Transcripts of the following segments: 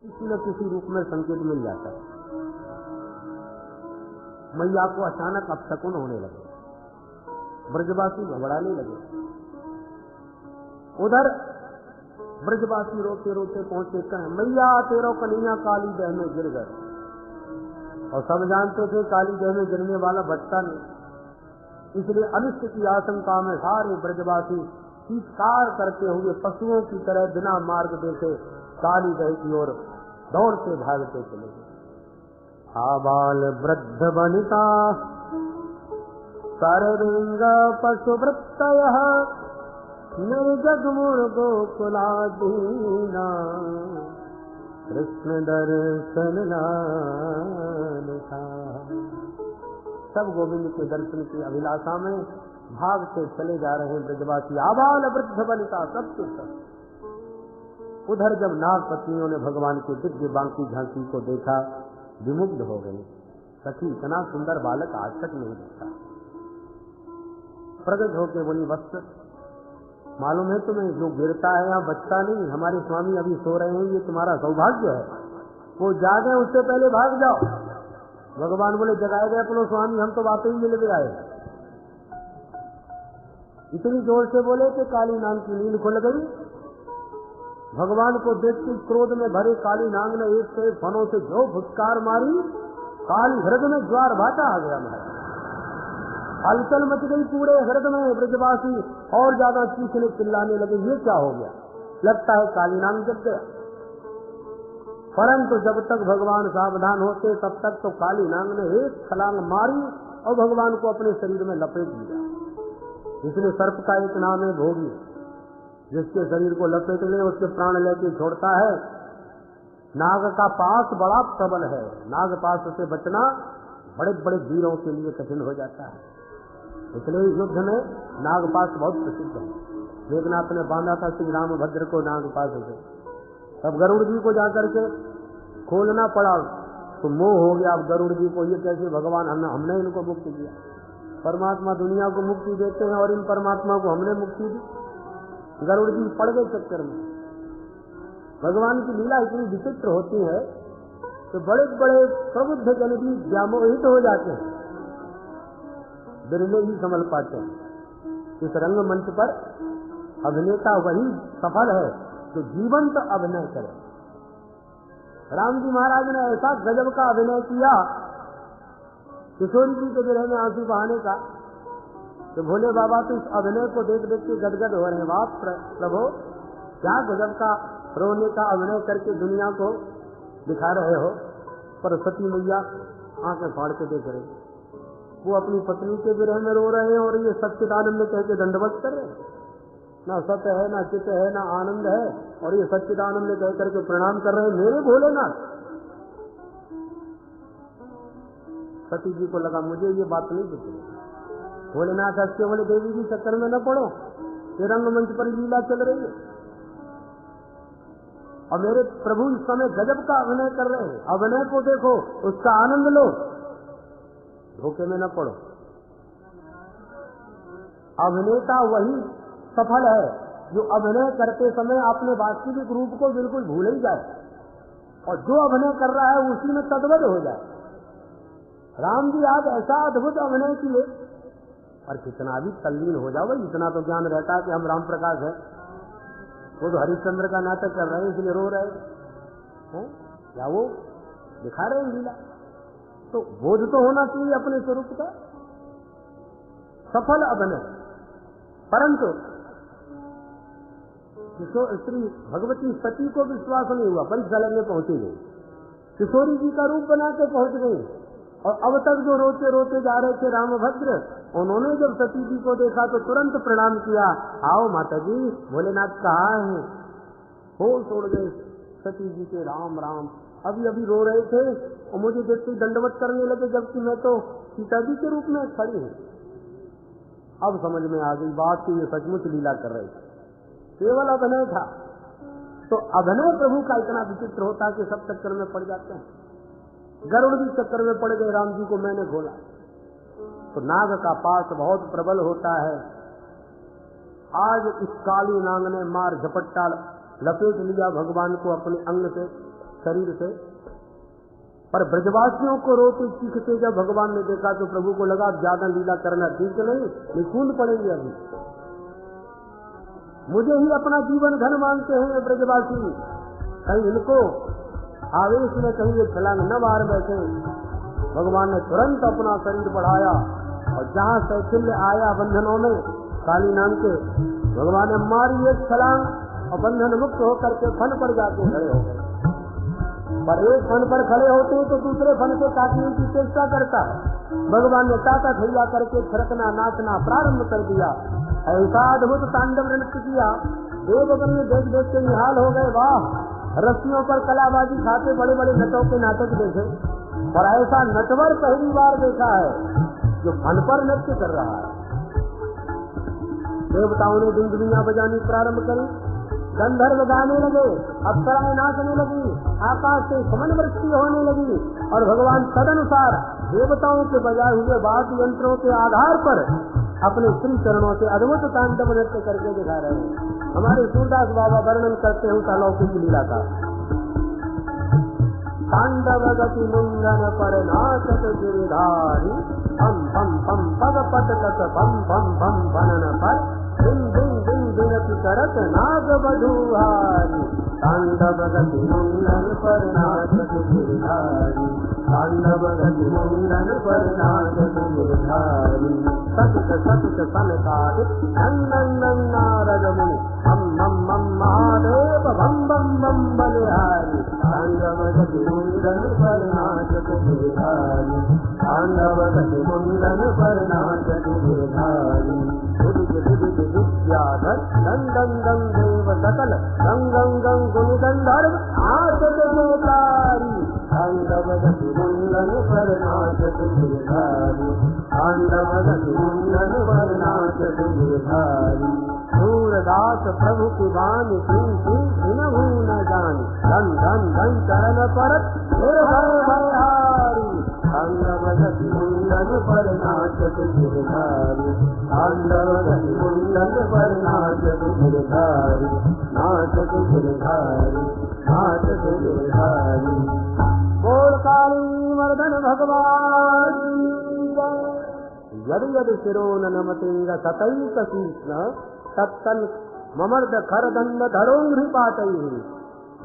किसी न किसी रूप में संकेत मिल जाता है। मैया को अचानक अपशकुन होने लगे, ब्रजवासी घबराने लगे। उधर ब्रजवासी रोते रोते पहुंचे, कहें मैया तेरो कन्हैया काली दह में गिर गए। और सब जानते थे काली दह में गिरने वाला बचता नहीं, इसलिए अनिष्ट की आशंका में सारे ब्रजवासी चीत्कार करते हुए पशुओं की तरह बिना मार्ग देखे काली दह की ओर दौड़ते भागते चले गए। आबाल वृद्ध वनिता सर्विंग पशुवृत्तयः निर्जगमुर गोकुलादीना कृष्ण दर्शन लालसा। सब गोविंद के दर्शन की अभिलाषा में भागते चले जा रहे हैं ब्रजवासी, आबाल वृद्ध वनिता सबके सब। उधर जब नाग पत्नियों ने भगवान के दिव्य बांकी झांकी को देखा, विमुग्ध हो गए। सखी इतना सुंदर बालक आज तक नहीं दिखता। प्रगट होके बोली, वत्स मालूम है तुम्हें जो गिरता है यहाँ बचता नहीं, हमारे स्वामी अभी सो रहे हैं, ये तुम्हारा सौभाग्य है, वो जागे उससे पहले भाग जाओ। भगवान बोले, जगाए गए अपनो स्वामी, हम तो वाकई मिल गए आए। इतनी जोर से बोले कि काली नाग की नींद खुल गई। भगवान को देखते क्रोध में भरे काली नाग ने एक से एक फनों से जो फुटकार मारी, काली हृदय में ज्वार भाटा आ गया। महाराज हलचल मच गई पूरे हृदय में। ब्रजवासी और ज्यादा चीखने चिल्लाने लगे, ये क्या हो गया, लगता है काली नाग जग गया। परंतु जब तक भगवान सावधान होते तब तक तो काली नाग ने एक छलांग मारी और भगवान को अपने शरीर में लपेट लिया। इसलिए सर्प का एक नाम है भोगी, जिसके शरीर को लपेट ले उसके प्राण लेके छोड़ता है। नाग का पास बड़ा प्रबल है, नाग पास से बचना बड़े बड़े वीरों के लिए कठिन हो जाता है। इसलिए युद्ध में नागपाश बहुत प्रसिद्ध है। मेघनाथ ने बांधा था श्री रामभद्र को नागपाश से, तब गरुड़ जी को जाकर के खोलना पड़ा तो मोह हो गया। अब गरुड़ जी को ये कैसे भगवान, हमने इनको मुक्ति दिया। परमात्मा दुनिया को मुक्ति देते हैं और इन परमात्मा को हमने मुक्ति दी। गरुड़ जी पड़ गए चक्कर में। भगवान की लीला इतनी विचित्र होती है तो बड़े बड़े प्रबुद्ध जन भी व्यामोहित हो जाते हैं, बिरले ही संभल पाते हैं। इस रंगमंच पर अभिनेता वही सफल है जो जीवंत अभिनय करे। राम जी महाराज ने ऐसा गजब का अभिनय किया किशोरी जी के विरह में आंसू बहाने का, तो भोले बाबा तो इस अभिनय को देख देख के गदगद हो रहे हैं। बाप प्रभु क्या गजब का रोने का अभिनय करके दुनिया को दिखा रहे हो। पर सती मैया आंखें फाड़ के देख रहे, वो अपनी पत्नी के विरह में रो रहे हैं और ये सच्चिदानंद कह के दंडवत कर रहे हैं। ना सत्य है, ना चित्त है, ना आनंद है, और ये सच्चिदानंद कह करके प्रणाम कर रहे हैं मेरे भोलेनाथ। सती जी को लगा मुझे ये बात नहीं दिखी। भोलेनाथ हंस के बोले, देवी जी चक्कर में न पड़ो, ये रंगमंच पर लीला चल रही है और मेरे प्रभु इस समय गजब का अभिनय कर रहे हैं। अभिनय को देखो, उसका आनंद लो, धोखे में न पड़ो। अभिनेता वही सफल है जो अभिनय करते समय अपने वास्तविक रूप को बिल्कुल भूल ही जाए और जो अभिनय कर रहा है उसी में तद्वत हो जाए। राम जी आज ऐसा अद्भुत अभिनय किए, और कितना भी तल्लीन हो जाओ, इतना तो ज्ञान रहता है कि हम राम प्रकाश है। वो तो हरिश्चंद्र का नाटक कर रहे हैं इसलिए रो रहे हैं, या वो दिखा रहे हैं लीला। तो बोध तो होना चाहिए अपने स्वरूप का। सफल अभिनय। परंतु श्री भगवती सती को विश्वास नहीं हुआ, परीक्षा लेने पहुंची गई, किशोरी जी का रूप बना के पहुंच गई। और अब तक जो रोते रोते जा रहे थे रामभद्र, उन्होंने जब सती जी को देखा तो तुरंत प्रणाम किया, आओ माता जी, भोलेनाथ कहाँ हैं। होश उड़ गए सती जी के, राम राम। अभी अभी रो रहे थे और मुझे देखते दंडवत करने लगे, जबकि मैं तो सीता जी के रूप में खड़ी हूँ। अब समझ में आ गई बात कि ये सचमुच लीला कर रहे थे, केवल अभिनय था। तो अभिनय प्रभु का इतना विचित्र होता कि सब चक्कर में पड़ जाते हैं। गरुड़ भी चक्कर में पड़ गए, राम जी को मैंने खोला। तो नाग का पास बहुत प्रबल होता है। आज इस काली नाग ने मार झपट्टा लपेट लिया भगवान को अपने अंग से, शरीर से। पर ब्रजवासियों को रोते चीखते जब भगवान ने देखा तो प्रभु को लगा ज्यादा लीला करना ठीक नहीं, कूद पड़ेंगे अभी। मुझे ही अपना जीवन धन मानते हैं ब्रजवासी, कहीं इनको आवेश में कहीं ये छलांग न मार बैठे। भगवान ने तुरंत अपना शरीर बढ़ाया और जहाँ शैथिल्य आया बंधनों में काली नाम के, भगवान ने मारी एक छलांग और बंधन मुक्त होकर के फन पर जाके खड़े हो गए। पर एक फन पर खड़े होते तो दूसरे फन से काटने की चेष्टा करता है। भगवान ने ताका थैया करके थिरकना नाचना प्रारंभ कर दिया। ऐसा अद्भुत तांडव नृत्य किया, देवगण ने देख देख के निहाल हो गए। वाह, रस्सियों पर कलाबाजी खाते बड़े बड़े नटों के नाटक देखे, और ऐसा नटवर पहली बार देखा है जो फन पर नृत्य कर रहा है। देवताओं ने दुंदुभियां बजानी प्रारंभ करी, गंधर्व गाने लगे, अप्सराएं नाचने लगी, आकाश से समन वृष्टि होने लगी, और भगवान तदनुसार देवताओं के बजाए हुए वाद्य यंत्रों के आधार पर अपने श्री चरणों से अद्भुत तांडव नृत्य करके दिखा रहे हैं। हमारे सूरदास बाबा वर्णन करते हैं उस अलौकिक लीला का। तांडव गति मुंडन पर नाचत गिरिधारी, पम पम पम पग पटकत पम पम पम बनन पर, दिन दिन दिन विनती करत नाग बधुहारी। तांडव गति मुंडन पर नाचत गिरिधारी, तांडव गति मुंडन पर नाचत गिरिधारी। सतुक सतुक सनकादिक नंदन नारद मुनि, हम मम मम महादेव बम बम बम बलिहारी। तांडव गति मुंडन पर नाचत गिरिधारी, तांडव गति मुंडन पर नाचत गिरिधारी। विद्याधर दंडं दं देव सकल गंगं गं गुण गंधर्व नाचत गोतारी। तांडव गति मुंडन पर नाचत गिरिधारी, तांडव गति मुंडन पर नाचत गिरिधारी। सूरदास प्रभु की वाणी सिंह सिंह न जानी, धन धन धन चरण परत निर्भय भयहारी। तांडव गति मुंडन पर नाचत गिरिधारी, तांडव गति मुंडन पर नाचत गिरिधारी, नाचत गिरिधारी, नाचत गिरिधारी। बोल काली मर्दन भगवान की जय। यदि यदि शिरो नमते सतैक कृष्ण तत्तन ममर्द खर दंड धरोंघ्रि पातई।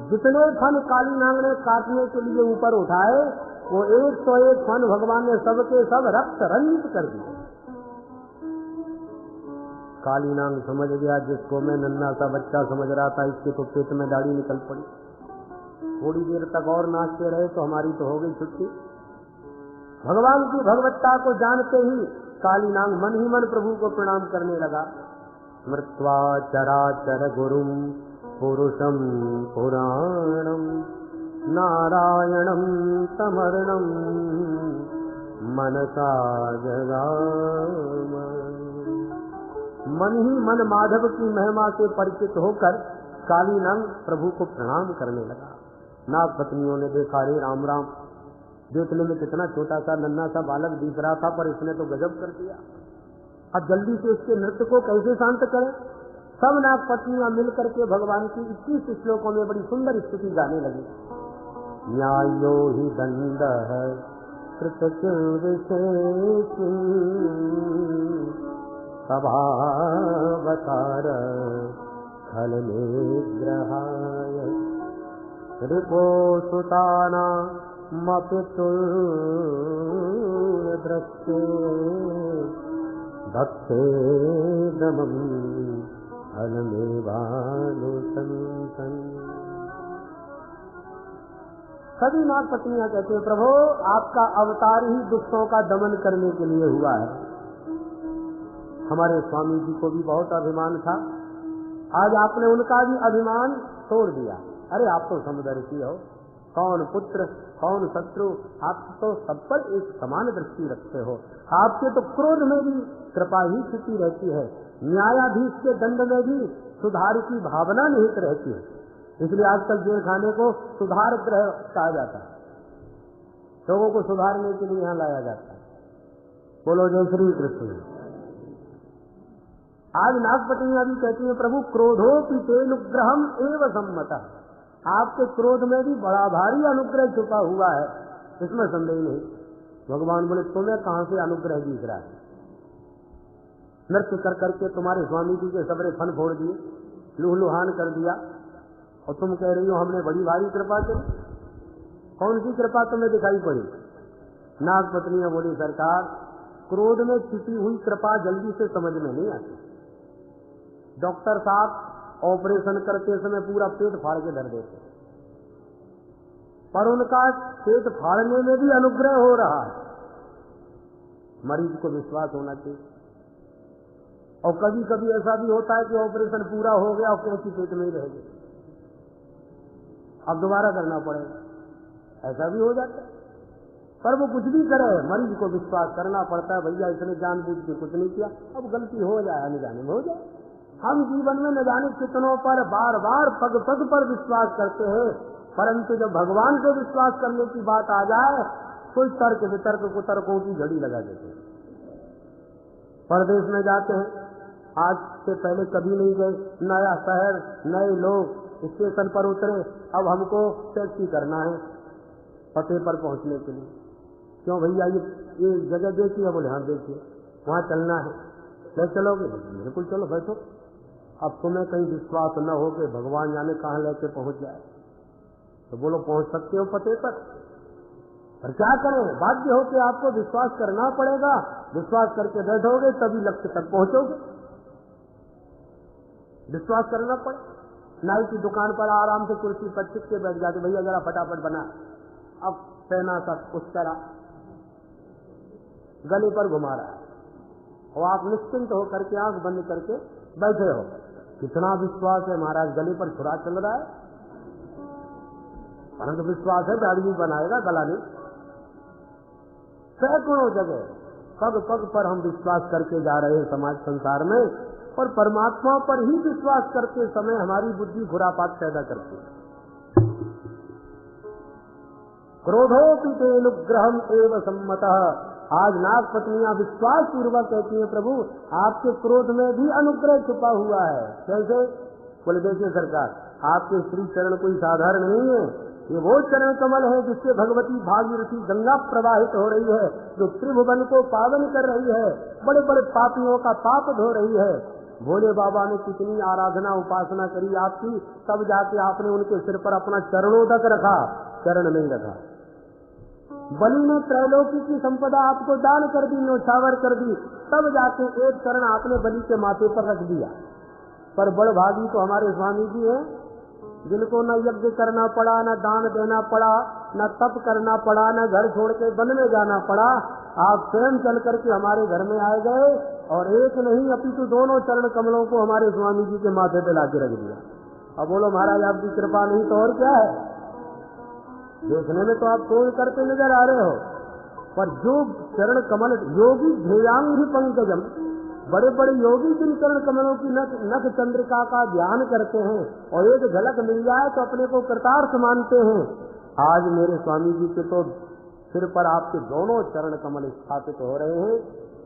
जितने फन काली नाग ने काटने के लिए ऊपर उठाए वो 101 फन भगवान ने सबके सब रक्त रंजित कर दिए। काली नाग समझ गया, जिसको मैं नन्हा सा बच्चा समझ रहा था इसके तो पेट में दाढ़ी निकल पड़ी। थोड़ी देर तक और नाचते रहे तो हमारी तो हो गई छुट्टी। भगवान की भगवत्ता को जानते ही काली नाग मन ही मन प्रभु को प्रणाम करने लगा। स्मृत्वा चराचर गुरुम पुरुषम पुराणम, नारायणम समरणम मनसा जगाम। मन ही मन माधव की महिमा से परिचित होकर काली नाग प्रभु को प्रणाम करने लगा। नाग पत्नियों ने देखा, रे राम राम, देखने में कितना छोटा सा नन्हा सा बालक दिख रहा था, पर इसने तो गजब कर दिया। अब जल्दी से इसके नृत्य को कैसे शांत करें। सब नाग पत्नियां मिलकर के भगवान की 21 श्लोकों में बड़ी सुंदर स्तुति गाने लगी। न्यायो ही दंड है सभावतार खल निग्रहाय, रिपो सुताना मपितुल दृष्टे, भक्ते दमम अलमेवानुसंतन। सभी नाग पत्नियां कहते हैं, प्रभु आपका अवतार ही दुष्टों का दमन करने के लिए हुआ है। हमारे स्वामी जी को भी बहुत अभिमान था, आज आपने उनका भी अभिमान तोड़ दिया। अरे आप तो समदर्शी हो, कौन पुत्र कौन शत्रु, आप तो सब पर एक समान दृष्टि रखते हो। आपके तो क्रोध में भी कृपा ही छिपी रहती है, न्यायाधीश के दंड में भी सुधार की भावना निहित रहती है। इसलिए आजकल जेल खाने को सुधार गृह कहा जाता है, लोगों को सुधारने के लिए यहाँ लाया जाता है। बोलो जय श्री कृष्ण। आज नागपत्नियां भी कहती है, प्रभु क्रोधोपि तेनुग्रहम एव सम्मतः, आपके क्रोध में भी बड़ा भारी अनुग्रह छुपा हुआ है, इसमें संदेह नहीं। भगवान बोले तुम्हें कहां से अनुग्रह दिख रहा है? नृत्य कर करके तुम्हारे स्वामी जी के सबरे फन फोड़ दिए, लूहलुहान कर दिया, और तुम कह रही हो हमने बड़ी भारी कृपा करी। कौन सी कृपा तुम्हें दिखाई पड़ी? नाग पत्नी ने बोली सरकार, क्रोध में छिपी हुई कृपा जल्दी से समझ में नहीं आती। डॉक्टर साहब ऑपरेशन करते समय पूरा पेट फाड़ के धर देते, पर उनका पेट फाड़ने में भी अनुग्रह हो रहा है। मरीज को विश्वास होना चाहिए। और कभी कभी ऐसा भी होता है कि ऑपरेशन पूरा हो गया और कैंची पेट में ही रह गई, अब दोबारा करना पड़ेगा, ऐसा भी हो जाता है। पर वो कुछ भी करे, मरीज को विश्वास करना पड़ता है, भैया इसने जानबूझ के कुछ नहीं किया, अब गलती हो जाए, अनजाने में हो जाए। हम जीवन में न जाने कितनों पर बार बार पग पग पर विश्वास करते हैं, परंतु जब भगवान से विश्वास करने की बात आ जाए कोई तर्क वितर्क कुतर्कों की घड़ी लगा देते हैं। परदेश में जाते हैं, आज से पहले कभी नहीं गए, नया शहर, नए लोग, स्टेशन पर उतरे, अब हमको टैक्सी करना है पते पर पहुंचने के लिए। क्यों भैया ये जगह देखिए? बोले हाँ देखिए, वहाँ चलना है, ले चलोगे? बिल्कुल चलो, बैठो। अब तुम्हें कहीं विश्वास न हो कि भगवान जाने कहाँ लेके पहुंच जाए, तो बोलो पहुंच सकते हो पते पर? पर क्या करें, बाध्य हो कि आपको विश्वास करना पड़ेगा। विश्वास करके बैठोगे तभी लक्ष्य तक पहुंचोगे, विश्वास करना पड़े। नाई की दुकान पर आराम से कुर्सी पर टिक के बैठ जाते, भैया जरा फटाफट बना, अब पहना सब उस तरह गले पर घुमा रहा है, और आप निश्चिंत होकर के आंख बंद करके बैठे हो। कितना विश्वास है महाराज, गले पर छुरा चल रहा है, परंतु विश्वास है दाढ़ी भी बनाएगा, गला नहीं। सैकड़ों जगह पग पग पर हम विश्वास करके जा रहे हैं समाज संसार में, और परमात्मा पर ही विश्वास करते समय हमारी बुद्धि खुरापात पैदा करती है। क्रोधोपि तेनुग्रहम एव सम्मतः। आज नाग पत्नियां विश्वास पूर्वक कहती हैं प्रभु आपके क्रोध में भी अनुग्रह छुपा हुआ है। कैसे? बोले देखिए सरकार, आपके श्री चरण कोई साधारण नहीं है, ये वो चरण कमल है जिससे भगवती भागीरथी गंगा प्रवाहित हो रही है, जो त्रिभुवन को पावन कर रही है, बड़े बड़े पापियों का पाप धो रही है। भोले बाबा ने कितनी आराधना उपासना करी आपकी, तब जाके आपने उनके सिर पर अपना चरणोदक रखा, चरण नहीं रखा। बलि ने त्रैलोकी की संपदा आपको दान कर दी, न्योछावर कर दी, तब जाके एक चरण आपने बलि के माथे पर रख दिया। पर बड़भागी तो हमारे स्वामी जी हैं, जिनको न यज्ञ करना पड़ा, न दान देना पड़ा, न तप करना पड़ा, न घर छोड़ के वन में जाना पड़ा। आप स्वयं चल करके हमारे घर में आए गए, और एक नहीं अपितु दोनों चरण कमलों को हमारे स्वामी जी के माथे पे लाके रख दिया। अब बोलो महाराज आपकी कृपा नहीं तो और क्या है? देखने में तो आप तोड़ करते नजर आ रहे हो, पर जो चरण कमल योगी ध्येयांघ्रि पंकजम, बड़े बड़े योगी जिन चरण कमलों की नख चंद्रिका का ध्यान करते हैं और एक झलक मिल जाए तो अपने को कृतार्थ मानते हैं। आज मेरे स्वामी जी के तो सिर पर आपके दोनों चरण कमल स्थापित हो रहे हैं।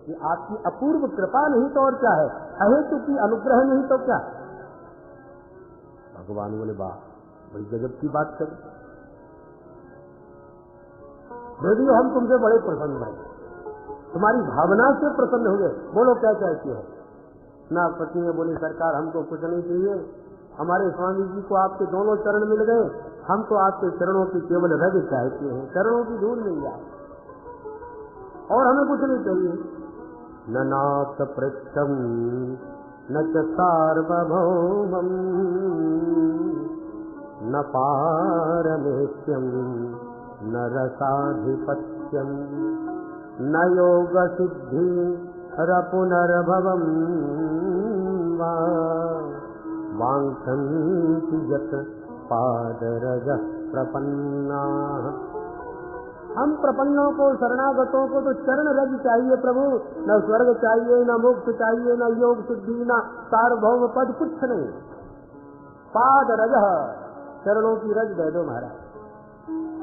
कि आपकी अपूर्व कृपा नहीं तो और क्या है, अहेतु की अनुग्रह नहीं तो क्या। भगवान बोले वाह, बड़ी गजब की बात करी, देवी हम तुमसे बड़े प्रसन्न हैं, तुम्हारी भावना से प्रसन्न हुए, बोलो क्या चाहती हो। नागपति ने बोली सरकार हमको कुछ नहीं चाहिए, हमारे स्वामी जी को आपके दोनों चरण मिल गए, हम तो आपके चरणों की केवल रज चाहते हैं, चरणों की धूल मिल जाए और हमें कुछ नहीं चाहिए। न नाथ पृष्ठम न च सार्वभौमम् न पारमेष्यम् न रसाधिपत्यम् न योग सिद्धि रपुनर्भवम् वा वाञ्छन्ति यत् पादरजः प्रपन्नाः। हम प्रपन्नों को, शरणागतों को तो चरण रज चाहिए प्रभु, न स्वर्ग चाहिए, न मोक्ष चाहिए, न योग सिद्धि, न सार्वभौम पद, कुछ नहीं। पाद रज, चरणों की रज दे दो महाराज।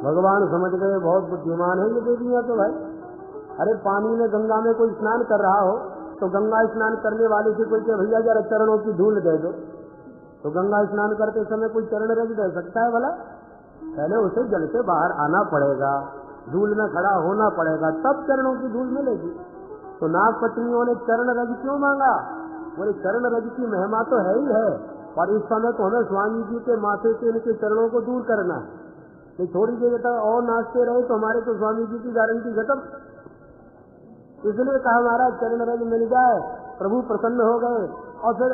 भगवान समझ गए बहुत बुद्धिमान है ये देवियां तो भाई। अरे पानी में गंगा में कोई स्नान कर रहा हो तो गंगा स्नान करने वाले से कोई कहे भैया जरा चरणों की धूल दे दो, तो गंगा स्नान करते समय कोई चरण रज रह सकता है भला? पहले उसे जल से बाहर आना पड़ेगा, धूल में खड़ा होना पड़ेगा, तब चरणों की धूल मिलेगी। तो नाग पत्नियों ने चरण रज क्यों मांगा? बोले चरण रज की महिमा तो है ही है, पर इस समय तो हमें स्वामी जी के माथे से इनके चरणों को दूर करना है। नहीं थोड़ी देर तक और नाचते रहे तो हमारे तो स्वामी जी की गारंटी खत्म। इसलिए कहा हमारा चरण रज मिल जाए। प्रभु प्रसन्न हो गए और फिर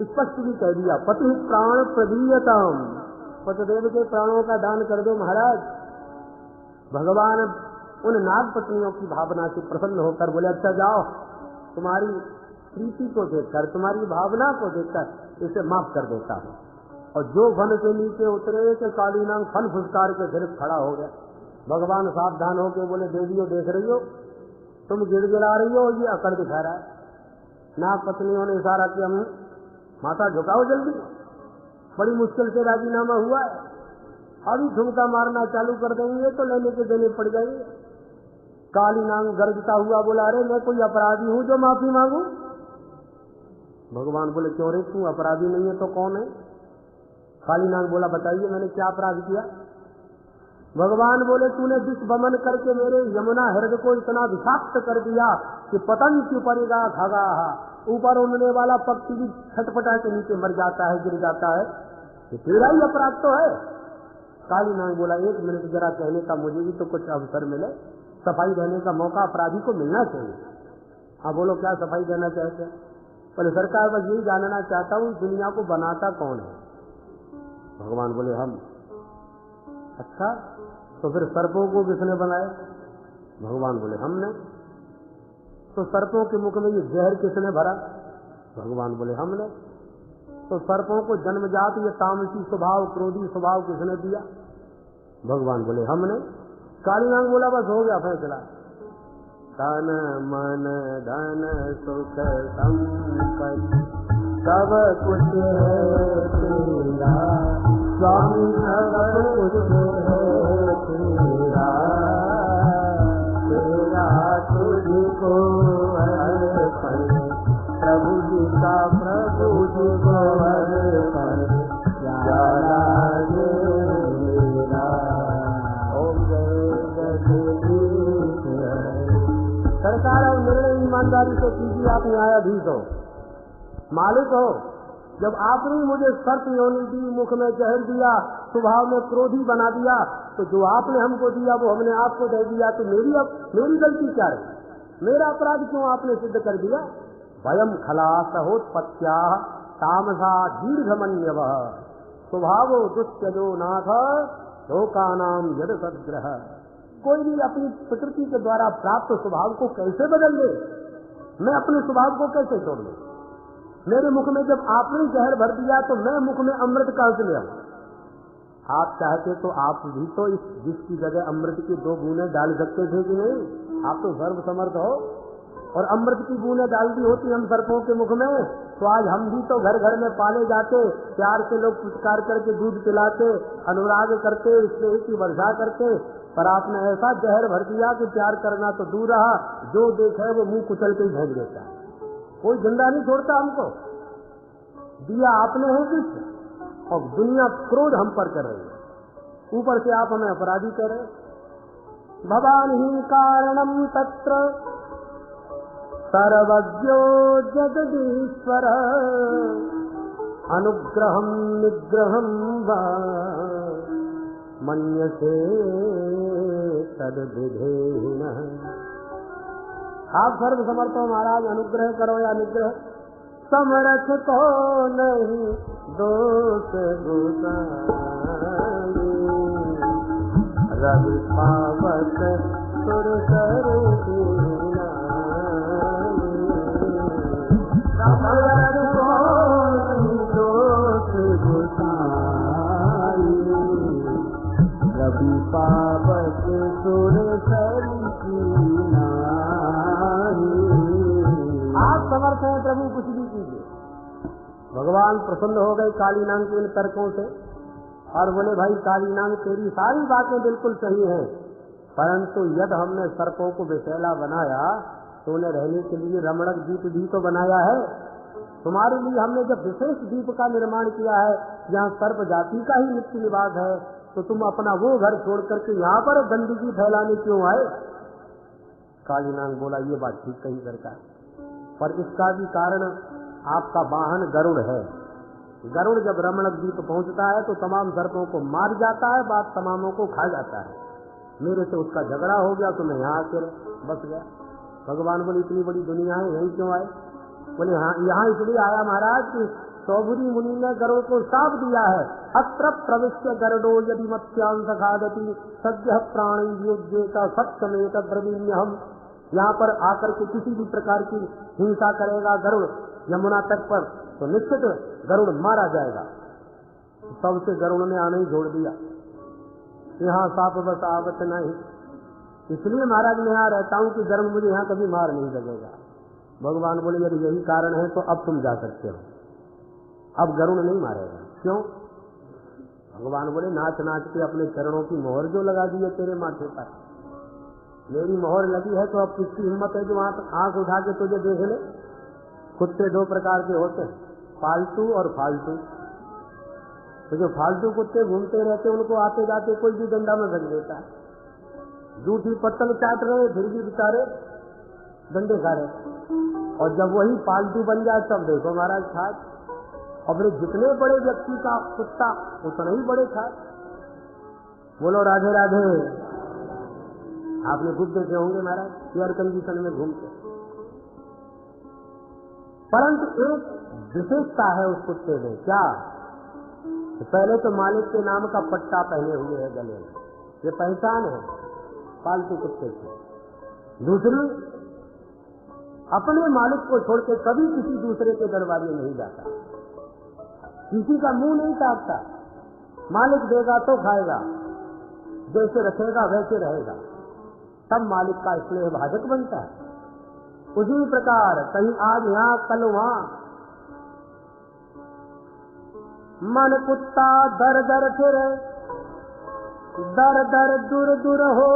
स्पष्ट भी कह दिया, पति प्राण प्रदीयताम, पतिदेव के प्राणों का दान कर दो महाराज। भगवान उन नाग पत्नियों की भावना से प्रसन्न होकर बोले अच्छा जाओ, तुम्हारी प्रीति को देखकर, तुम्हारी भावना को देखकर इसे माफ कर देता हूँ। और जो वन से नीचे उतरे के काली नाग फन फुसकार के सिर्फ खड़ा हो गया। भगवान सावधान हो के बोले देवियों देख रही हो, तुम गिड़गिड़ा रही हो, ये अकड़ दिखा रहा है। नाग पत्नियों ने इशारा किया, माथा झुकाओ जल्दी, बड़ी मुश्किल से राजीनामा हुआ है, अभी ठुमका मारना चालू कर देंगे तो लेने के देने पड़ जाएंगे। काली नाग गर्जता हुआ बोला, अरे मैं कोई अपराधी हूँ जो माफी मांगू? भगवान बोले क्यों रे, तू अपराधी नहीं है तो कौन है? काली नाग बोला बताइए मैंने क्या अपराध किया? भगवान बोले तूने विष वमन करके मेरे यमुना हृदय को इतना विषाक्त कर दिया कि पतंग पड़ेगा खगा, ऊपर उड़ने वाला पक्षी भी छटपटा के नीचे मर जाता है, गिर जाता है, ये तेरा ही अपराध तो है। काली नाग बोला एक मिनट जरा कहने का मुझे भी तो कुछ अवसर मिले, सफाई देने का मौका अपराधी को मिलना चाहिए। हाँ बोलो क्या सफाई देना चाहते हैं? बोले सरकार बस यही जानना चाहता हूँ दुनिया को बनाता कौन है? भगवान बोले हम। अच्छा तो फिर सर्पों को किसने बनाया? भगवान बोले हमने। तो सर्पों के मुख में ये जहर किसने भरा? भगवान बोले हमने। तो सर्पों को जन्मजात ये तामसी स्वभाव, क्रोधी स्वभाव किसने दिया? भगवान बोले हमने। काली नाग बोला बस हो गया फैसला। तन मन धन सुख संपत्ति सब कुछ है तेरा, स्वामी सब कुछ है तेरा, तेरा तुझको अर्पण, प्रभु जी का प्रभु जी को अर्पण, प्यारा मेरा। ओम जय जगदीश। सरकार और निर्णय ईमानदारी से कीजिए, आप न्यायाधीश हो, मालिक हो। जब आपने मुझे सर्प योनि दी, मुख में जहर दिया, स्वभाव में क्रोधी बना दिया, तो जो आपने हमको दिया वो हमने आपको दे दिया, तो मेरी गलती क्या है? मेरा अपराध क्यों आपने सिद्ध कर दिया? वयम खलासहोत्पत्त्या तामसा दीर्घमन्यव स्वभावो दुष्टजो नाथ लोकानाम यद सद्ग्रह। कोई भी अपनी प्रकृति के द्वारा प्राप्त स्वभाव को कैसे बदल दे? मैं अपने स्वभाव को कैसे छोड़ दूं? मेरे मुख में जब आपने जहर भर दिया तो मैं मुख में अमृत कहां से ले आऊं? आप चाहते तो आप भी तो इस विष की जगह अमृत की 2 बूंदें डाल सकते थे कि नहीं? आप तो सर्व समर्थ हो, और अमृत की बूंदें डाल दी होती हम सर्पों के मुख में तो आज हम भी तो घर घर में पाले जाते, प्यार से लोग पुचकार करके दूध पिलाते, अनुराग करते, स्नेह की वर्षा करते। पर आपने ऐसा जहर भर दिया कि प्यार करना तो दूर रहा, जो देखे वो मुंह कुचल के ही भेज देता। कोई जिंदा नहीं छोड़ता हमको। दिया आपने है कुछ और दुनिया क्रोध हम पर कर रही है, ऊपर से आप हमें अपराधी कह रहे। भवान ही कारणम तत्र सर्वज्ञो जगदीश्वर, अनुग्रहम निग्रहम वा मन्यसे तद्विधेन। आप सर्व समर्थ हो महाराज, अनुग्रह करो या निग्रह, समर्थ को नहीं दोष गुसाई, रवि पावक सुर सर समर्थ को नहीं दोष गुसाई, रवि पावक सुर सर आप समर्थ हैं प्रभु, कुछ भी कीजिए। भगवान प्रसन्न हो गए काली नाग के इन तर्कों से और बोले भाई काली नाग तेरी सारी बातें बिल्कुल सही हैं, परंतु यदि हमने सर्पों को विषैला बनाया तो उन्हें रहने के लिए रमणक द्वीप भी तो बनाया है। तुम्हारे लिए हमने जब विशेष द्वीप का निर्माण किया है, जहाँ सर्प जाति का ही नित्य निवास है, तो तुम अपना वो घर छोड़ करके यहाँ पर गंदगी फैलाने क्यों आए? कालीनाग बोला, ये बात ठीक कही सरकार, पर इसका भी कारण आपका वाहन गरुड़ है। गरुड़ जब रमणक द्वीप पहुंचता है तो तमाम सर्पों को मार जाता है, बात तमामों को खा जाता है। मेरे से उसका झगड़ा हो गया तो मैं यहाँ आकर बस गया। भगवान बोले, इतनी बड़ी दुनिया है, यहीं क्यों आए? बोले, हाँ, यहाँ इसलिए आया महाराज कि सौभरी मुनि ने गरुड़ को शाप दिया है, अत्र प्रविश्य गरुड़ो यदि मत्स्यांश खादति सद्य प्राणी योग्य का सत्यमेत द्रविण्य। हम यहाँ पर आकर के किसी भी प्रकार की हिंसा करेगा गरुड़ यमुना तट पर, तो निश्चित गरुड़ मारा जाएगा। सबसे गरुड़ ने आना ही छोड़ दिया। यहाँ साप बस आवत नहीं, इसलिए महाराज मैं यहाँ रहता हूँ कि गरुड़ मुझे यहाँ कभी मार नहीं सकेगा। भगवान बोले, यदि यही कारण है तो अब तुम जा सकते हो, अब गरुड़ नहीं मारेगा। क्यों? भगवान बोले, नाच नाच के अपने चरणों की मोहर जो लगा दी है तेरे माथे पर, मेरी मोहर लगी है, तो अब किसकी हिम्मत है जो आंख उठा के तुझे देख ले? कुत्ते दो प्रकार के होते हैं, पालतू और फालतू। तो जो फालतू कुत्ते घूमते रहते उनको आते जाते कोई भी डंडा में रख देता है, जूठी पत्तल चाट रहे फिर भी बेचारे डंडे खा रहे। और जब वही पालतू बन जाए तब देखो महाराज खाट, और जितने बड़े व्यक्ति का कुत्ता उतना ही बड़े खाट। बोलो राधे राधे। आपने खुद देखे होंगे महाराज एयर कंडीशन में घूमते, परंतु एक विशेषता है उस कुत्ते में। क्या? पहले तो मालिक के नाम का पट्टा पहने हुए है गले में, ये पहचान है पालतू कुत्ते की। दूसरी, अपने मालिक को छोड़ के कभी किसी दूसरे के दरवाजे नहीं जाता, किसी का मुंह नहीं ताकता। मालिक देगा तो खाएगा, जैसे रखेगा वैसे रहेगा, तब मालिक का स्नेह भाजक बनता है। उसी प्रकार कहीं आज यहाँ कल वहाँ, मन कुत्ता दर दर फिरे, दर दर दूर दूर हो,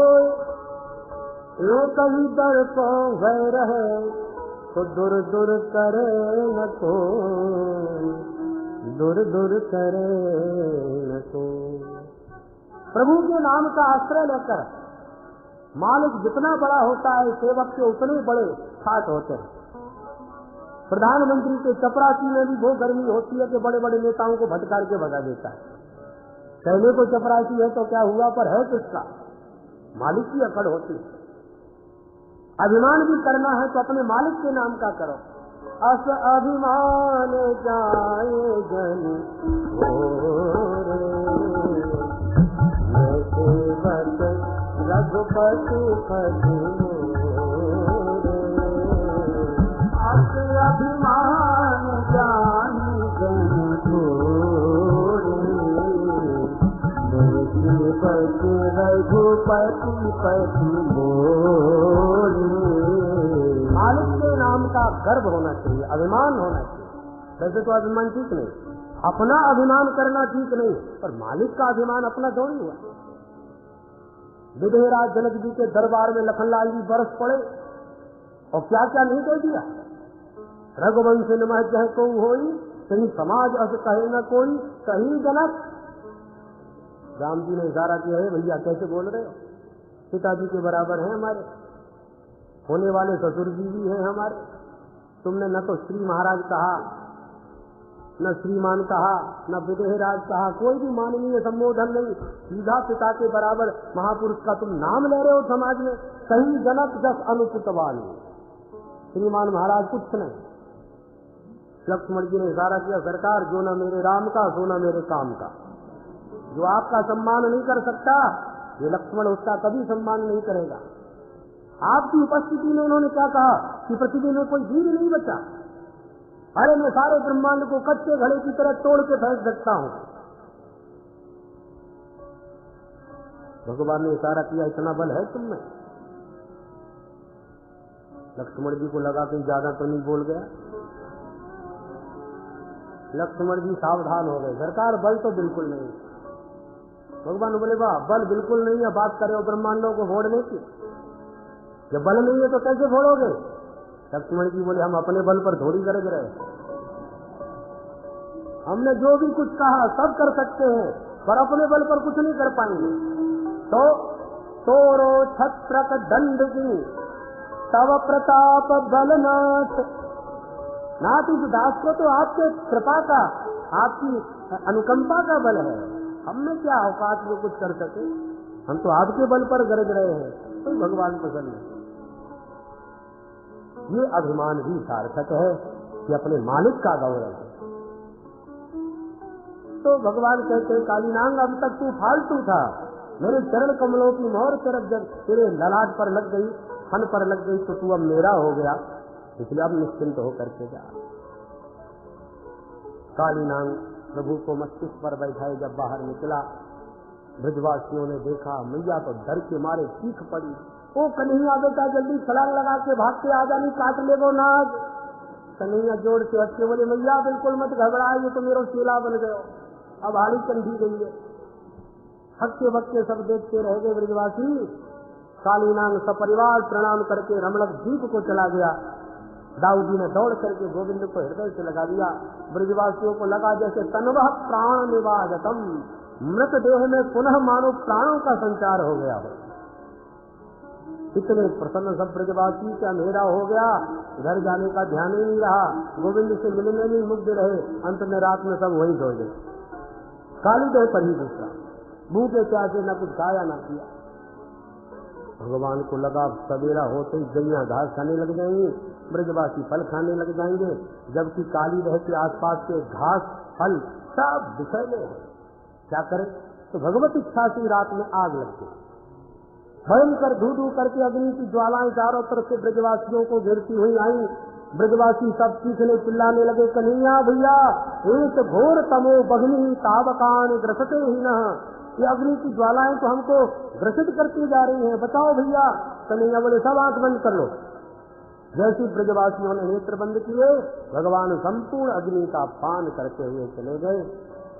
एक ही दर को गए रहे, तो दूर दूर करे न को, दूर दूर करे न को। प्रभु के नाम का आश्रय लेकर मालिक जितना बड़ा होता है, सेवक के उतने बड़े खाट होते हैं। प्रधानमंत्री के चपरासी में भी वो गर्मी होती है कि बड़े बड़े नेताओं को भटकार के भगा देता है। कहने को चपरासी है तो क्या हुआ, पर है किसका? मालिक की अकड़ होती है। अभिमान भी करना है तो अपने मालिक के नाम का करो। अस अभिमान जाए जन रघुपति पति अस अभिमान जानी जन पति रघुपति पति मोरे। मालिक के नाम का गर्व होना चाहिए, अभिमान होना चाहिए। वैसे तो अभिमान ठीक नहीं, अपना अभिमान करना ठीक नहीं, पर मालिक का अभिमान अपना थोड़ी हुआ। विदेहराज जनक जी के दरबार में लखनलाल जी बरस पड़े और क्या क्या नहीं कह दिया। रघुवंश नमः जह को होई, कहीं समाज अस कहे न कोई, कहीं जनक। राम जी ने इशारा किया है, भैया कैसे बोल रहे हो, पिताजी के बराबर हैं हमारे, होने वाले ससुर जी भी हैं हमारे। तुमने न तो श्री महाराज कहा, न श्रीमान कहा, न विदेहराज कहा, कोई भी माननीय संबोधन नहीं, सीधा पिता के बराबर महापुरुष का तुम नाम ले रहे हो समाज में। कहीं जनक जस अनुचितवान, श्रीमान महाराज कुछ नहीं। लक्ष्मण जी ने इशारा किया, सरकार जो न मेरे राम का सो न मेरे काम का। जो आपका सम्मान नहीं कर सकता, ये लक्ष्मण उसका कभी सम्मान नहीं करेगा। आपकी उपस्थिति में उन्होंने क्या कहा कि पृथ्वी में कोई वीर नहीं बचा, अरे मैं सारे ब्रह्मांड को कच्चे घड़े की तरह तोड़ के फेंक सकता हूं। भगवान ने इशारा किया, इतना बल है तुम में। लक्ष्मण जी को लगा कि ज्यादा तो नहीं बोल गया। लक्ष्मण जी सावधान हो गए, सरकार बल तो बिल्कुल नहीं। भगवान बोले, वाह, बल बिल्कुल नहीं है, बात करे ब्रह्मांडों को फोड़ने की। जब बल नहीं है तो कैसे फोड़ोगे? लक्ष्मण जी बोले, हम अपने बल पर थोड़ी गरज रहे, हमने जो भी कुछ कहा सब कर सकते हैं, पर अपने बल पर कुछ नहीं कर पाएंगे। तो तोरो छत्रक दंड की तव प्रताप बलनाथ। नाथ, इस दास को तो आपके कृपा का, आपकी अनुकंपा का बल है। हमने क्या औकात में कुछ कर सके, हम तो आपके बल पर गरज रहे हैं। तो भगवान पसंद है। ये अभिमान भी सार्थक है कि अपने मालिक का गौरव है। तो भगवान कहते, कालीनांग अब तक तू फालतू था, मेरे चरण कमलों की मोहर तरफ जब तेरे ललाट पर लग गई, फन पर लग गई, तो तू अब मेरा हो गया, इसलिए अब निश्चिंत होकर के जा। कालीनांग प्रभु को मस्तिष्क पर बैठाए जब बाहर निकला, ब्रजवासियों ने देखा, मैया तो डर के मारे चीख पड़ी, ओ कन्हैया बेटा जल्दी छलांग लगा के भाग के आ जा, नहीं काट ले वो नाग। कन्हैया जोड़ के हंस के बोले, मैया बिल्कुल मत घबराए, ये तो मेरा शीला बन गयो, अब हाली कंधी गई है। हक्के बक्के सब देखते रह गए ब्रजवासी। कालीनांग सपरिवार प्रणाम करके रमणक द्वीप को चला गया। दाऊद जी ने दौड़ करके गोविंद को हृदय से लगा दिया। ब्रजवासियों को लगा जैसे तन्वः प्राण निवाजतम, मृत देह में पुनः मानो प्राणों का संचार हो गया हो। इतने प्रसन्न सब ब्रजवासी, क्या मेरा हो गया, घर जाने का ध्यान ही नहीं रहा, गोविंद से मिलने में मुग्ध रहे। अंत में रात में सब वहीं सो गए, काली देह पर ही दूसरा, भूखे प्यासे न कुछ खाया न किया। भगवान को लगा सवेरा होते ही गैया घास खाने लग जाएंगी, ब्रजवासी फल खाने लग जाएंगे, जबकि काली देह के आसपास के घास फल सब बिखरे हैं। क्या करें? तो भगवत इच्छा से रात में आग लग गई। भयंकर धू धू करके अग्नि की ज्वालाएं चारों तरफ से ब्रजवासियों को घेरती हुई आई। ब्रजवासी सब चीखने चिल्लाने लगे, कन्हैया भैया, एक घोर तमो बघनी तावकान ग्रसते ही न, ये अग्नि की ज्वालाएं तो हमको ग्रसित करती जा रही हैं, बचाओ भैया। कन्हैया बोले, सब आंख बंद कर लो। जैसे ब्रजवासियों ने नेत्र बंद किए, भगवान संपूर्ण अग्नि का पान करते हुए चले गए।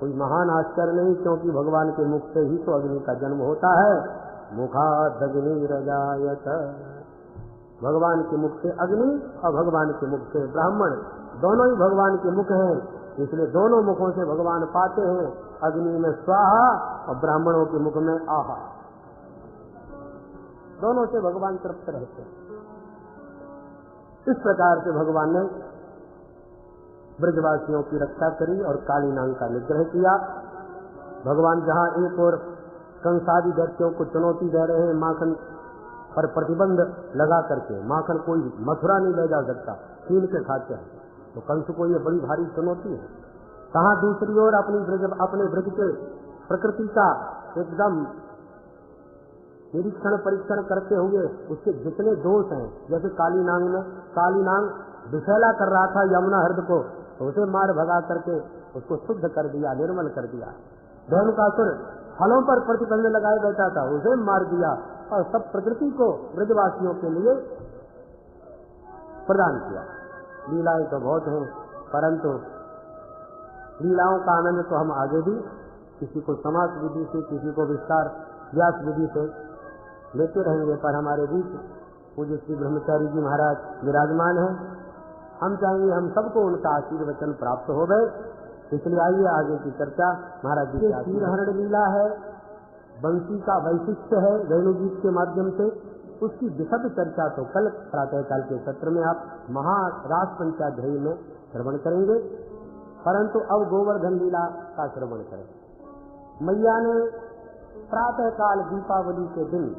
कोई महान आश्चर्य नहीं, क्योंकि भगवान के मुख से ही तो अग्नि का जन्म होता है। मुखाद अग्निरजायत, भगवान के मुख से अग्नि और भगवान के मुख से ब्राह्मण, दोनों ही भगवान के मुख हैं, इसलिए दोनों मुखों से भगवान पाते हैं। अग्नि में स्वाहा और ब्राह्मणों के मुख में आहा, दोनों से भगवान तृप्त रहते हैं। इस प्रकार से भगवान ने ब्रजवासियों की रक्षा करी और कालीनांग का निग्रह किया। भगवान जहाँ एक और कंसादी दैत्यों को चुनौती दे रहे हैं, माखन पर प्रतिबंध लगा करके, माखन कोई मथुरा नहीं ले जा सकता, छीन के खाते हैं, तो कंस को ये बड़ी भारी चुनौती है। कहाँ दूसरी ओर अपने ब्रज के प्रकृति का एकदम निरीक्षण परीक्षण करते हुए उसके जितने दोष हैं, जैसे कालीनांग विषैला कर रहा था यमुना हृद को, तो उसे मार भगा करके उसको शुद्ध कर दिया, निर्मल कर दिया। धेनुकासुर फलों पर प्रतिबंध लगाए बैठा था, उसे मार दिया, और सब प्रकृति को ब्रजवासियों के लिए प्रदान किया। लीलाएं तो बहुत हैं, परंतु लीलाओं का आनंद तो हम आगे भी किसी को समास विधि से, किसी को विस्तार व्यास विधि से लेते रहेंगे। पर हमारे बीच पूज्य श्री ब्रह्मचारी जी महाराज विराजमान हैं, हम चाहेंगे हम सबको उनका आशीर्वचन प्राप्त हो गए। इसलिए आइए आगे की चर्चा महाराज जी की क्षीरहरण लीला है, बंसी का वैशिष्ट्य है वेणुगीत के माध्यम से, उसकी विशद चर्चा तो कल प्रातःकाल के सत्र में आप महारास पंचाध्यायी में श्रवण करेंगे, परंतु अब गोवर्धन लीला का श्रवण करें। मैया ने प्रातःकाल दीपावली के दिन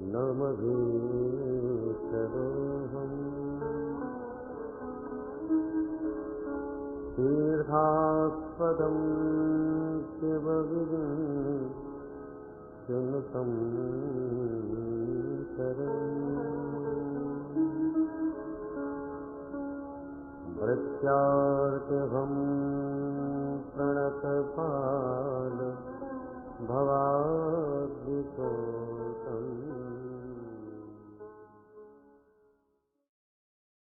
नमभीष्टदोहम् तीर्थास्पदं शिवविचिनुतं शरणं वृत्यार्तिहं प्रणतपावकम्